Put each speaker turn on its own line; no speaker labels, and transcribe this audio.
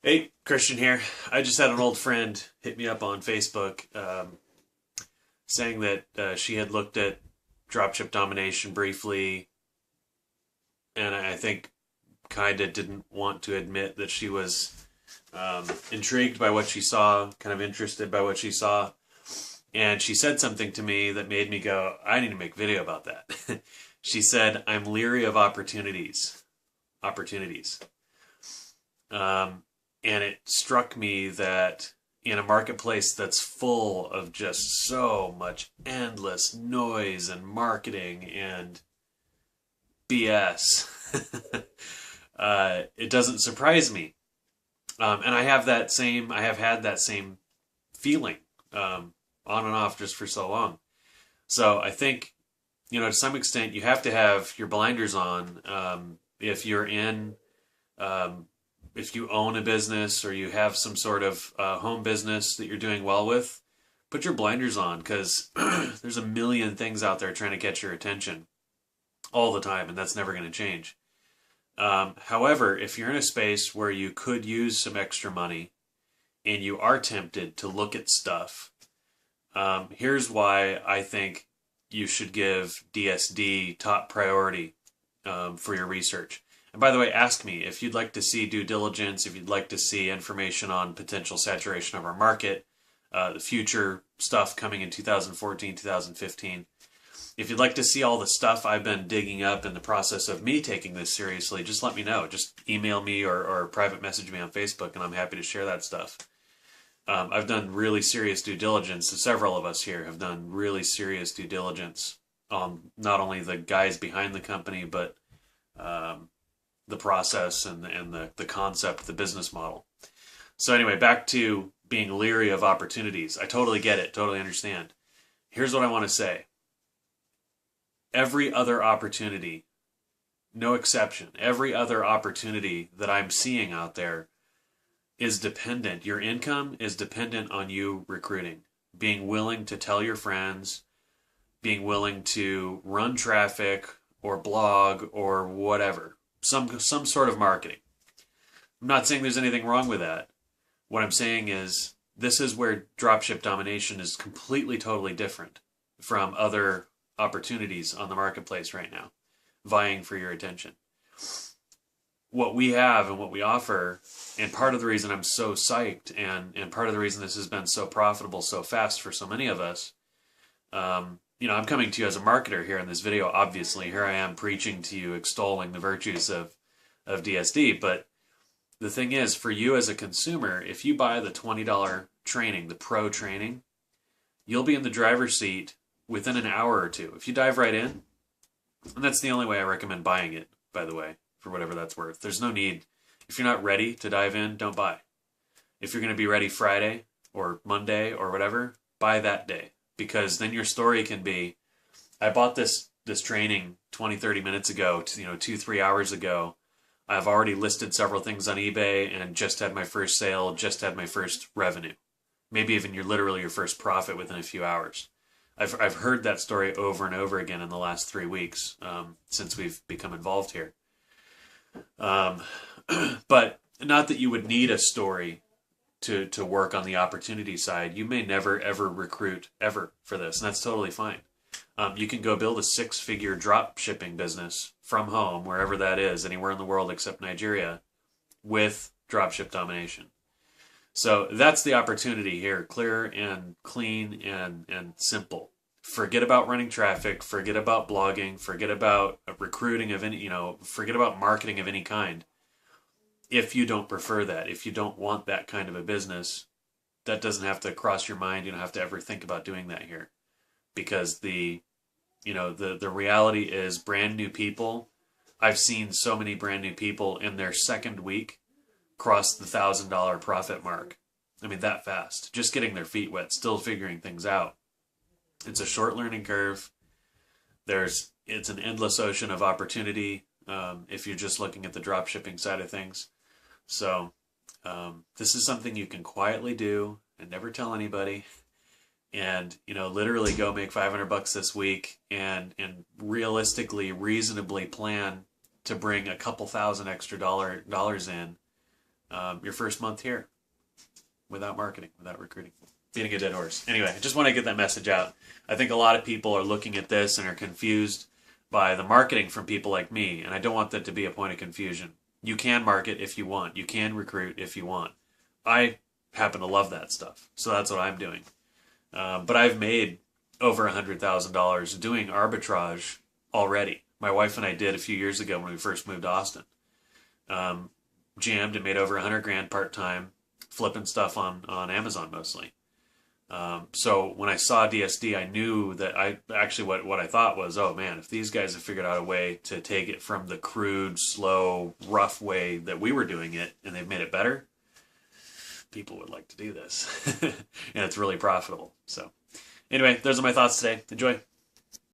Hey, Kristian here. I just had an old friend hit me up on Facebook saying that she had looked at dropship domination briefly, and I think kind of didn't want to admit that she was intrigued by what she saw, kind of interested by what she saw. And she said something to me that made me go, I need to make a video about that. She said, I'm leery of opportunities. Opportunities. And it struck me that in a marketplace that's full of just so much endless noise and marketing and BS, it doesn't surprise me. And I have had that same feeling on and off just for so long. So I think, to some extent, you have to have your blinders on if you're in um, if you own a business or you have some sort of home business that you're doing well with, put your blinders on because there's a million things out there trying to catch your attention all the time, and that's never going to change. However, if you're in a space where you could use some extra money and you are tempted to look at stuff, here's why I think you should give DSD top priority for your research. And by the way, ask me if you'd like to see due diligence, if you'd like to see information on potential saturation of our market, the future stuff coming in 2014, 2015. If you'd like to see all the stuff I've been digging up in the process of me taking this seriously, just let me know. Just email me or private message me on Facebook, and I'm happy to share that stuff. I've done really serious due diligence. Several of us here have done really serious due diligence on not only the guys behind the company, but the process and the concept, the business model. So anyway, back to being leery of opportunities. I totally get it, totally understand. Here's what I want to say. Every other opportunity, no exception, every other opportunity that I'm seeing out there is dependent. Your income is dependent on you recruiting, being willing to tell your friends, being willing to run traffic or blog or whatever, some sort of marketing. I'm not saying there's anything wrong with that. What I'm saying is this is where dropship domination is completely, totally different from other opportunities on the marketplace right now, vying for your attention. What we have and what we offer, and part of the reason I'm so psyched and part of the reason this has been so profitable so fast for so many of us, I'm coming to you as a marketer here in this video. Obviously, here I am preaching to you, extolling the virtues of DSD. But the thing is, for you as a consumer, if you buy the $20 training, the pro training, you'll be in the driver's seat within an hour or two. If you dive right in, and that's the only way I recommend buying it, by the way, for whatever that's worth. There's no need. If you're not ready to dive in, don't buy. If you're going to be ready Friday or Monday or whatever, buy that day. Because then your story can be, I bought this training 20, 30 minutes ago, 2-3 hours ago. I've already listed several things on eBay and just had my first sale, just had my first revenue. Maybe even literally your first profit within a few hours. I've heard that story over and over again in the last 3 weeks since we've become involved here. But not that you would need a story to work on the opportunity side. You may never, ever recruit ever for this, and that's totally fine. You can go build a 6-figure drop shipping business from home, wherever that is, anywhere in the world except Nigeria, with dropship domination. So that's the opportunity here, clear and clean and simple. Forget about running traffic, forget about blogging, forget about recruiting of any, forget about marketing of any kind. If you don't prefer that, if you don't want that kind of a business, that doesn't have to cross your mind. You don't have to ever think about doing that here. Because the reality is brand new people. I've seen so many brand new people in their second week cross the $1,000 profit mark. I mean, that fast. Just getting their feet wet, still figuring things out. It's a short learning curve. It's an endless ocean of opportunity if you're just looking at the drop shipping side of things. So this is something you can quietly do and never tell anybody. And, literally go make $500 this week and realistically, reasonably plan to bring a couple thousand extra dollars in your first month here without marketing, without recruiting. Beating a dead horse. Anyway, I just want to get that message out. I think a lot of people are looking at this and are confused by the marketing from people like me, and I don't want that to be a point of confusion. You can market if you want. You can recruit if you want. I happen to love that stuff, so that's what I'm doing. But I've made over $100,000 doing arbitrage already. My wife and I did a few years ago when we first moved to Austin. Jammed and made over 100 grand part-time, flipping stuff on Amazon mostly. So when I saw DSD, I knew that what I thought was, oh man, if these guys have figured out a way to take it from the crude, slow, rough way that we were doing it, and they've made it better, people would like to do this. And it's really profitable. So anyway, those are my thoughts today. Enjoy.